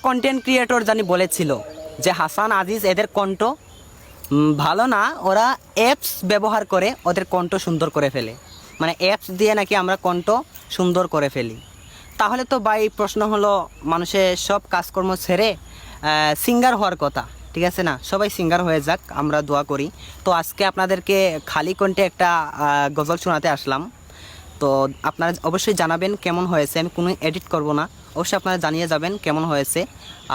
Content creator জানি বলেছিল যে হাসান আজিজ এদের কণ্ঠ ভালো না, ওরা অ্যাপস ব্যবহার করে ওদের কণ্ঠ সুন্দর করে ফেলে, মানে অ্যাপস দিয়ে নাকি আমরা কণ্ঠ সুন্দর করে ফেলি। তাহলে তো ভাই প্রশ্ন হলো, মানুষের সব কাজকর্ম ছেড়ে সিঙ্গার হওয়ার কথা, ঠিক আছে না? সবাই সিঙ্গার হয়ে যাক, আমরা দোয়া করি। তো আজকে আপনাদেরকে খালি কণ্ঠে একটা গজল শোনাতে আসলাম। তো আপনারা অবশ্যই জানাবেন কেমন হয়েছে, আমি কোনো এডিট করব না, অবশ্যই আপনারা জানিয়ে যাবেন কেমন হয়েছে।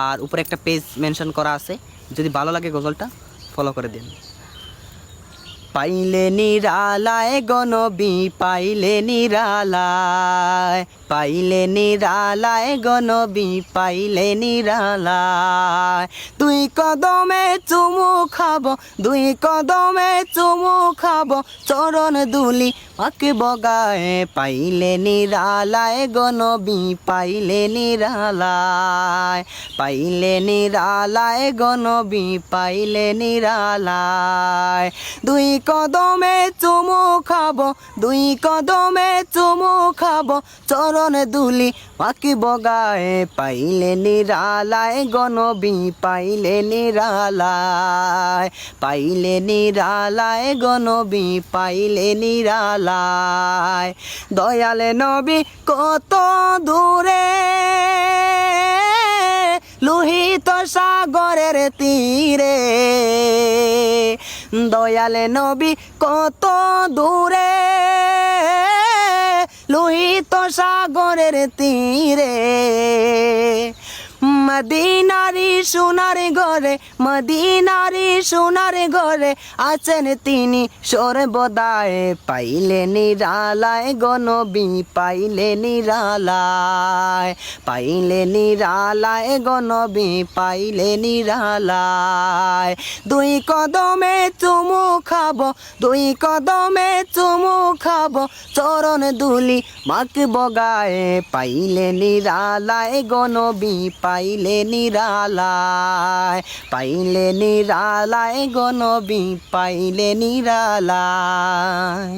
আর উপরে একটা পেজ মেনশন করা আছে, যদি ভালো লাগে গজলটা ফলো করে দিন। পাইলে নিরালায় গনবি, পাইলে নিরালায়, পাইলে নিরালায় গনবি, পাইলে নিরালায়। দুই কদমে চুমু খাবো, দুই কদমে চুমু খাবো, চরণ দুলি পাকে বগায়। পাইলে নিরালায় গনবি, পাইলে নিরালায়, পাইলে নিরালায় গনবি, পাইলে নিরালায়। দুই কদমে চুমু খাবো, দুই কদমে চুমু খাবো, চরণ দুলি পাকি বগায়। পাইলে নিরালায় গনবি, পাইলে নিরালায়, পাইলে নিরালায় গনবি, পাইলে নিরালায়। দয়ালে নবী কত দূরে, লোহিত সাগরের তীরে। দয়ালে নবী কত দূরে, লোহিত সাগরের তীরে। মদিনারি সোনার ঘরে, মদিনারি সোনার ঘরে আছেন তিনি সর্বদায়। পাইলে নিরালায় গনবি, পাইলে নিরালায়, পাইলে নিরালায় গনবি, পাইলে নিরালায়। দুই কদমে চুমু খাবো, দুই কদমে চুমু খাবো, চরণ দুলি মাক বগায়। পাইলে নিরালায় গনবি, পাইলে নিরালায়, পাইলে নিরালায় গনবি, পাইলে নিরালায়।